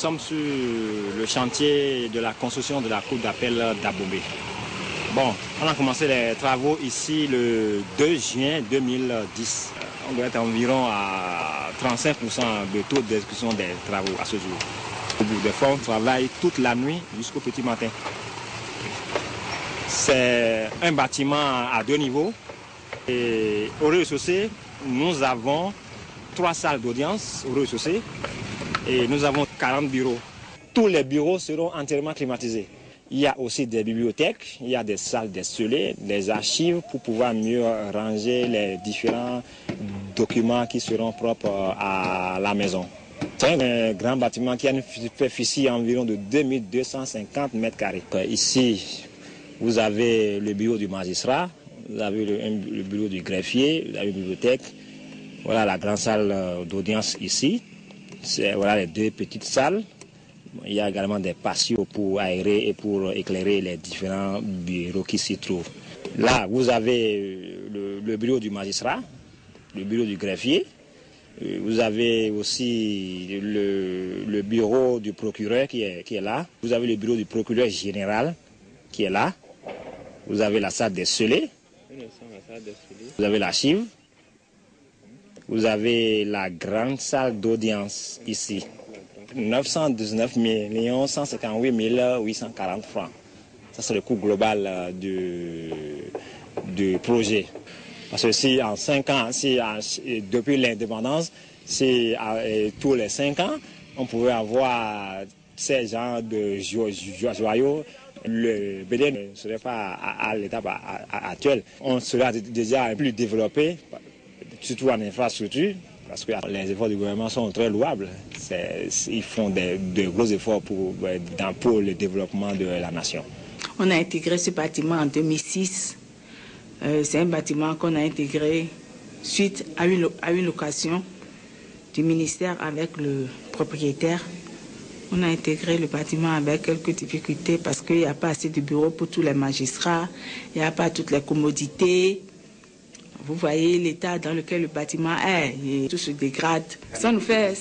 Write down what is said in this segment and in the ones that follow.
sommes sur le chantier de la construction de la cour d'appel d'Abomey. Bon, on a commencé les travaux ici le 2 juin 2010. On doit être environ à 35% de taux d'exécution des travaux à ce jour. Au bout des fois, on travaille toute la nuit jusqu'au petit matin. C'est un bâtiment à 2 niveaux. Et au rez-de-chaussée, nous avons 3 salles d'audience au rez-de-chaussée et nous avons 40 bureaux. Tous les bureaux seront entièrement climatisés. Il y a aussi des bibliothèques, il y a des salles scellées, des archives pour pouvoir mieux ranger les différents documents qui seront propres à la maison. C'est un grand bâtiment qui a une superficie environ de 2250 mètres carrés. Ici, vous avez le bureau du magistrat, vous avez le bureau du greffier, vous avez une bibliothèque. Voilà la grande salle d'audience ici. Voilà les 2 petites salles. Il y a également des patios pour aérer et pour éclairer les différents bureaux qui s'y trouvent. Là, vous avez le bureau du magistrat, le bureau du greffier. Vous avez aussi le bureau du procureur qui est là. Vous avez le bureau du procureur général qui est là. Vous avez la salle des scellés. Vous avez l'archive. Vous avez la grande salle d'audience ici. 919 158 840 francs. Ça, c'est le coût global du projet. Parce que si en 5 ans, depuis l'indépendance, si tous les 5 ans, on pouvait avoir ces genres de joyaux, le Bénin ne serait pas à l'étape actuelle. On serait déjà plus développé, surtout en infrastructure. Parce que les efforts du gouvernement sont très louables. Ils font de gros efforts pour le développement de la nation. On a intégré ce bâtiment en 2006. C'est un bâtiment qu'on a intégré suite à une location du ministère avec le propriétaire. On a intégré le bâtiment avec quelques difficultés parce qu'il n'y a pas assez de bureaux pour tous les magistrats, il n'y a pas toutes les commodités. Vous voyez l'état dans lequel le bâtiment est, et tout se dégrade. Ça nous fait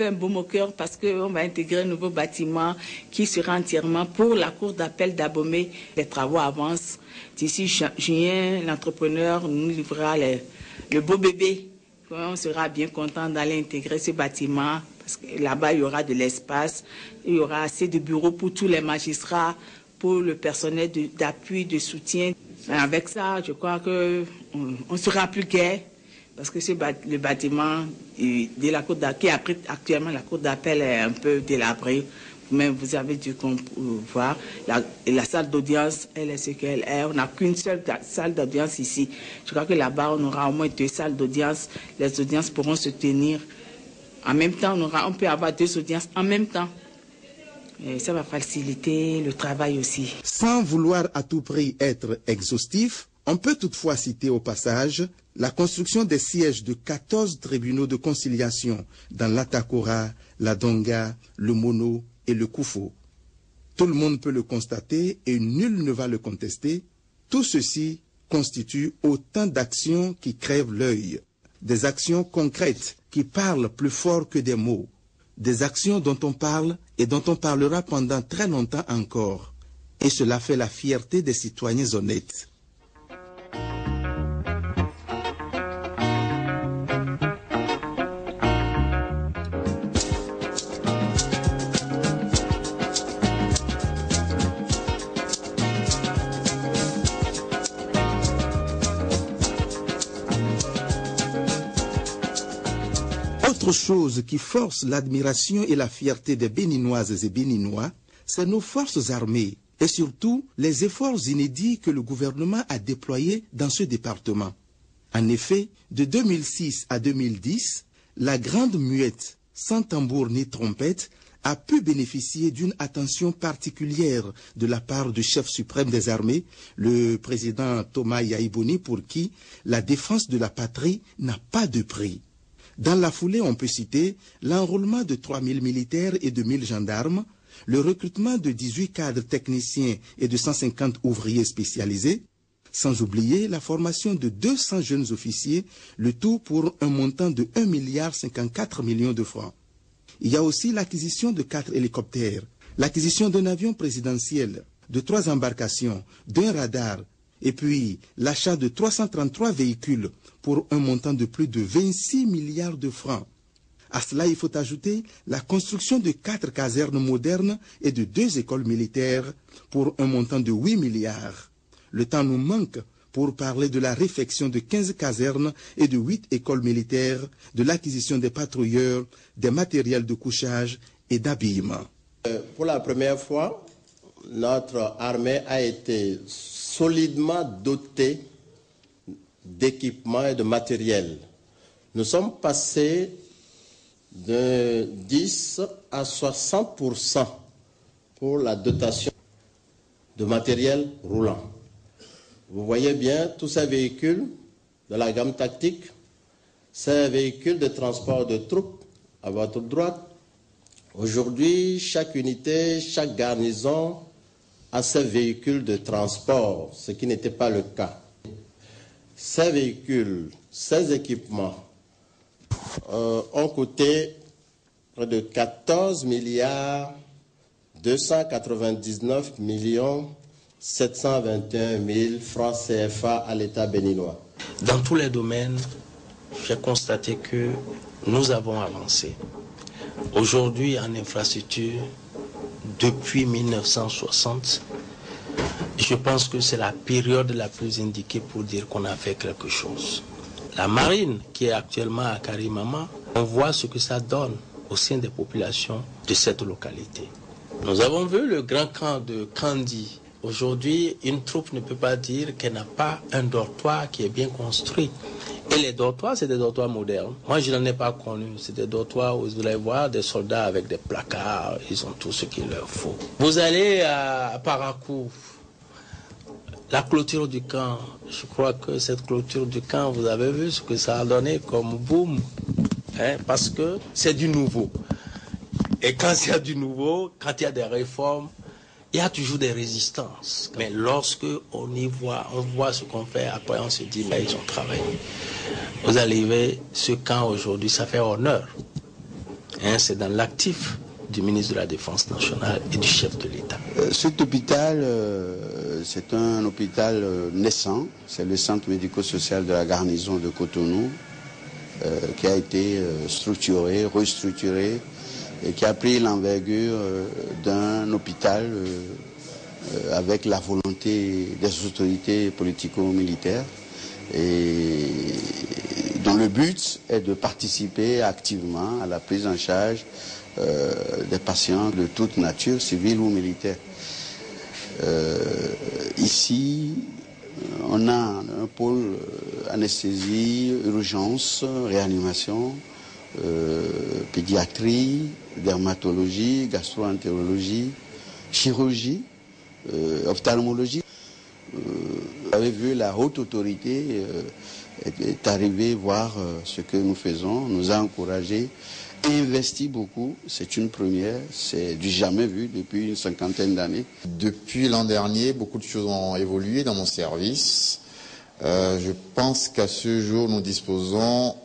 un baume au cœur parce qu'on va intégrer un nouveau bâtiment qui sera entièrement pour la cour d'appel d'Abomey. Les travaux avancent. D'ici juin, l'entrepreneur nous livrera le beau bébé. On sera bien content d'aller intégrer ce bâtiment parce que là-bas, il y aura de l'espace, il y aura assez de bureaux pour tous les magistrats, pour le personnel d'appui, de soutien. Avec ça, je crois qu'on sera plus gai parce que le bâtiment de la cour qui abrite actuellement la cour d'appel est un peu délabré. Même vous avez dû voir, la salle d'audience, elle est ce qu'elle est. On n'a qu'une seule salle d'audience ici. Je crois que là-bas, on aura au moins 2 salles d'audience. Les audiences pourront se tenir en même temps. On peut avoir 2 audiences en même temps. Et ça va faciliter le travail aussi. Sans vouloir à tout prix être exhaustif, on peut toutefois citer au passage la construction des sièges de 14 tribunaux de conciliation dans l'Atakora, la Donga, le Mono et le Koufo. Tout le monde peut le constater et nul ne va le contester. Tout ceci constitue autant d'actions qui crèvent l'œil, des actions concrètes qui parlent plus fort que des mots. Des actions dont on parle et dont on parlera pendant très longtemps encore. Et cela fait la fierté des citoyens honnêtes. Autre chose qui force l'admiration et la fierté des Béninoises et Béninois, c'est nos forces armées et surtout les efforts inédits que le gouvernement a déployés dans ce département. En effet, de 2006 à 2010, la Grande Muette, sans tambour ni trompette, a pu bénéficier d'une attention particulière de la part du chef suprême des armées, le président Thomas Yaïbouni, pour qui la défense de la patrie n'a pas de prix. Dans la foulée, on peut citer l'enrôlement de 3000 militaires et de 1000 gendarmes, le recrutement de 18 cadres techniciens et de 150 ouvriers spécialisés, sans oublier la formation de 200 jeunes officiers, le tout pour un montant de 1,54 milliard de francs. Il y a aussi l'acquisition de 4 hélicoptères, l'acquisition d'un avion présidentiel, de 3 embarcations, d'un radar, et puis l'achat de 333 véhicules pour un montant de plus de 26 milliards de francs. À cela, il faut ajouter la construction de 4 casernes modernes et de 2 écoles militaires pour un montant de 8 milliards. Le temps nous manque pour parler de la réfection de 15 casernes et de 8 écoles militaires, de l'acquisition des patrouilleurs, des matériels de couchage et d'habillement. Pour la première fois, notre armée a été solidement dotée d'équipements et de matériel. Nous sommes passés de 10 à 60% pour la dotation de matériel roulant. Vous voyez bien tous ces véhicules de la gamme tactique, ces véhicules de transport de troupes à votre droite. Aujourd'hui, chaque unité, chaque garnison a ses véhicules de transport, ce qui n'était pas le cas. Ces véhicules, ces équipements ont coûté près de 14 milliards 299 millions 721 000 francs CFA à l'État béninois. Dans tous les domaines, j'ai constaté que nous avons avancé. Aujourd'hui, en infrastructure, depuis 1960, je pense que c'est la période la plus indiquée pour dire qu'on a fait quelque chose. La marine, qui est actuellement à Karimama, on voit ce que ça donne au sein des populations de cette localité. Nous avons vu le grand camp de Kandi. Aujourd'hui, une troupe ne peut pas dire qu'elle n'a pas un dortoir qui est bien construit. Et les dortoirs, c'est des dortoirs modernes. Moi, je n'en ai pas connu. C'est des dortoirs où vous allez voir des soldats avec des placards. Ils ont tout ce qu'il leur faut. Vous allez à Parakou, la clôture du camp. Je crois que cette clôture du camp, vous avez vu ce que ça a donné comme boom. Parce que c'est du nouveau. Et quand il y a du nouveau, quand il y a des réformes, il y a toujours des résistances. Mais lorsque on y voit, on voit ce qu'on fait, après on se dit, mais ils ont travaillé. Vous arrivez, ce camp aujourd'hui, ça fait honneur. C'est dans l'actif du ministre de la Défense nationale et du chef de l'État. Cet hôpital, c'est un hôpital naissant. C'est le centre médico-social de la garnison de Cotonou qui a été structuré, restructuré, et qui a pris l'envergure d'un hôpital avec la volonté des autorités politico-militaires et dont le but est de participer activement à la prise en charge des patients de toute nature, civile ou militaire. Ici, on a un pôle anesthésie, urgence, réanimation, pédiatrie, dermatologie, gastro-entérologie, chirurgie, ophtalmologie. Vous avez vu, la haute autorité est arrivée voir ce que nous faisons, nous a encouragés, investi beaucoup. C'est une première, c'est du jamais vu depuis une 50aine d'années. Depuis l'an dernier, beaucoup de choses ont évolué dans mon service. Je pense qu'à ce jour, nous disposons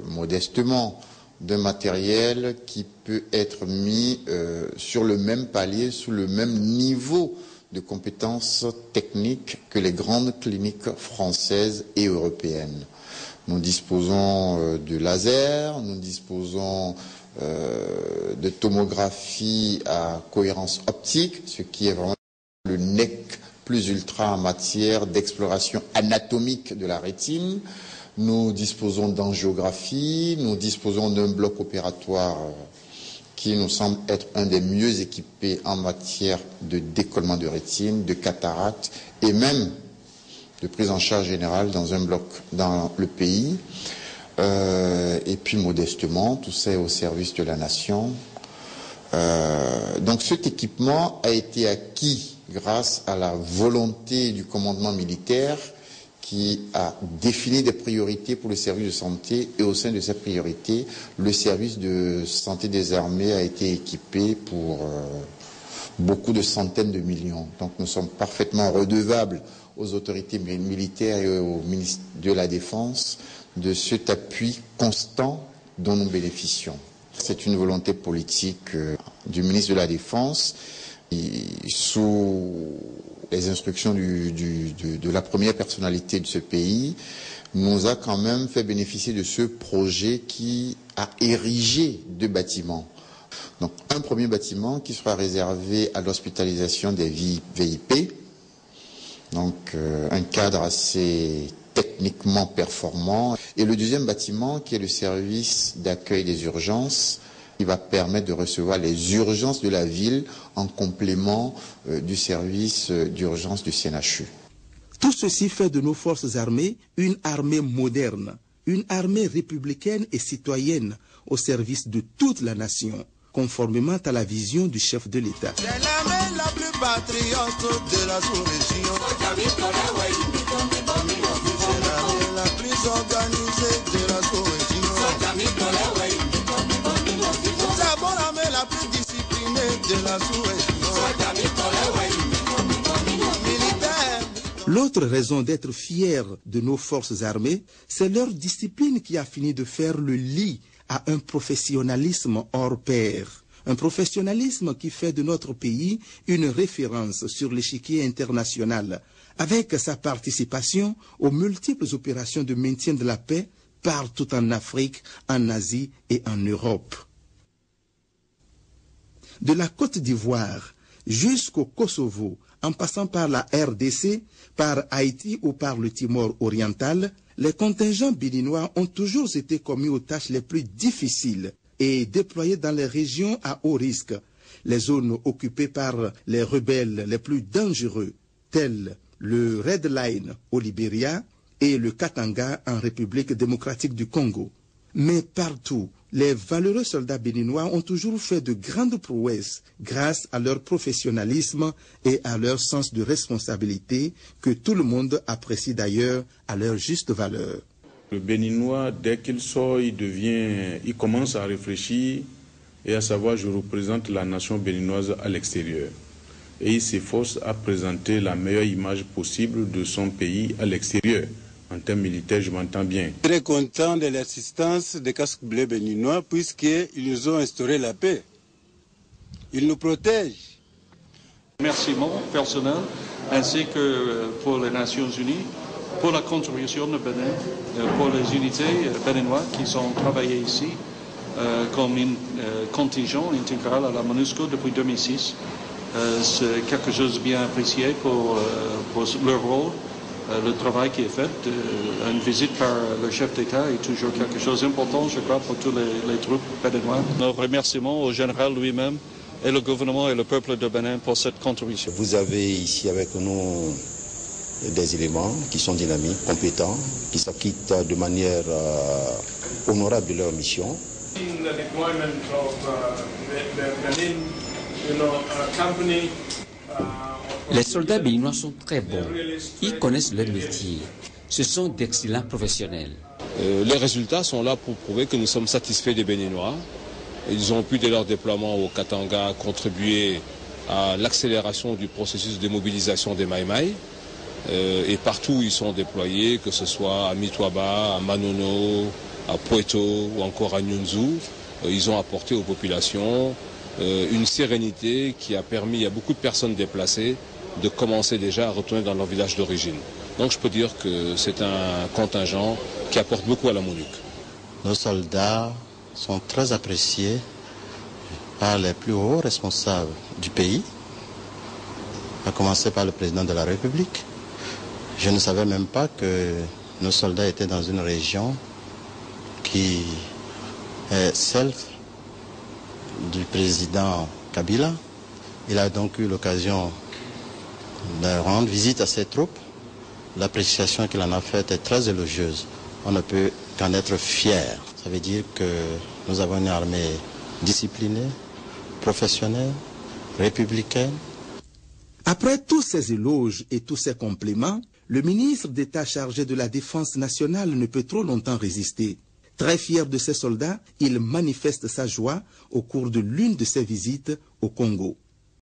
modestement d'un matériel qui peut être mis sur le même palier, sous le même niveau de compétences techniques que les grandes cliniques françaises et européennes. Nous disposons de lasers, nous disposons de tomographie à cohérence optique, ce qui est vraiment le nec plus ultra en matière d'exploration anatomique de la rétine. Nous disposons d'angiographie, nous disposons d'un bloc opératoire qui nous semble être un des mieux équipés en matière de décollement de rétine, de cataracte et même de prise en charge générale dans un bloc dans le pays. Et puis modestement, tout ça est au service de la nation. Donc cet équipement a été acquis grâce à la volonté du commandement militaire qui a défini des priorités pour le service de santé, et au sein de ces priorités, le service de santé des armées a été équipé pour beaucoup de centaines de millions. Donc nous sommes parfaitement redevables aux autorités militaires et au ministre de la Défense de cet appui constant dont nous bénéficions. C'est une volonté politique du ministre de la Défense. Sous les instructions de la première personnalité de ce pays, nous a quand même fait bénéficier de ce projet qui a érigé 2 bâtiments. Donc un premier bâtiment qui sera réservé à l'hospitalisation des VIP, donc un cadre assez techniquement performant, et le deuxième bâtiment qui est le service d'accueil des urgences, qui va permettre de recevoir les urgences de la ville en complément du service d'urgence du CNHU. Tout ceci fait de nos forces armées une armée moderne, une armée républicaine et citoyenne au service de toute la nation, conformément à la vision du chef de l'État. C'est l'armée la plus patriote de la sous-région. C'est l'armée la plus organisée de la sous-région. C'est l'armée la plus disciplinée de la sous-région. L'autre raison d'être fier de nos forces armées, c'est leur discipline qui a fini de faire le lit à un professionnalisme hors pair. Un professionnalisme qui fait de notre pays une référence sur l'échiquier international, avec sa participation aux multiples opérations de maintien de la paix partout en Afrique, en Asie et en Europe. De la Côte d'Ivoire jusqu'au Kosovo, en passant par la RDC, par Haïti ou par le Timor oriental, les contingents béninois ont toujours été commis aux tâches les plus difficiles et déployés dans les régions à haut risque, les zones occupées par les rebelles les plus dangereux, tels le Red Line au Libéria et le Katanga en République démocratique du Congo. Mais partout, les valeureux soldats béninois ont toujours fait de grandes prouesses grâce à leur professionnalisme et à leur sens de responsabilité que tout le monde apprécie d'ailleurs à leur juste valeur. Le Béninois, dès qu'il sort, il commence à réfléchir et à savoir je représente la nation béninoise à l'extérieur. Et il s'efforce à présenter la meilleure image possible de son pays à l'extérieur. En termes militaires, je m'entends bien. Très content de l'assistance des casques bleus béninois puisqu'ils nous ont instauré la paix. Ils nous protègent. Remerciements personnels ainsi que pour les Nations Unies, pour la contribution de Bénin, pour les unités béninoises qui ont travaillé ici comme un contingent intégral à la MONUSCO depuis 2006. C'est quelque chose de bien apprécié pour leur rôle. Le travail qui est fait, une visite par le chef d'État est toujours quelque chose d'important, je crois, pour tous les troupes béninois. Nos remerciements au général lui-même et le gouvernement et le peuple de Bénin pour cette contribution. Vous avez ici avec nous des éléments qui sont dynamiques, compétents, qui s'acquittent de manière honorable de leur mission. Les soldats béninois sont très bons. Ils connaissent leur métier. Ce sont d'excellents professionnels. Les résultats sont là pour prouver que nous sommes satisfaits des Béninois. Ils ont pu, dès leur déploiement au Katanga, contribuer à l'accélération du processus de mobilisation des Maïmaï. Et partout où ils sont déployés, que ce soit à Mitwaba, à Manono, à Poeto ou encore à Nyunzu, ils ont apporté aux populations une sérénité qui a permis à beaucoup de personnes déplacées de commencer déjà à retourner dans leur village d'origine. Donc je peux dire que c'est un contingent qui apporte beaucoup à la MONUC. Nos soldats sont très appréciés par les plus hauts responsables du pays, à commencer par le président de la République. Je ne savais même pas que nos soldats étaient dans une région qui est celle du président Kabila. Il a donc eu l'occasion de rendre visite à ses troupes. L'appréciation qu'il en a faite est très élogieuse. On ne peut qu'en être fier. Ça veut dire que nous avons une armée disciplinée, professionnelle, républicaine. Après tous ces éloges et tous ces compliments, le ministre d'État chargé de la Défense nationale ne peut trop longtemps résister. Très fier de ses soldats, il manifeste sa joie au cours de l'une de ses visites au Congo.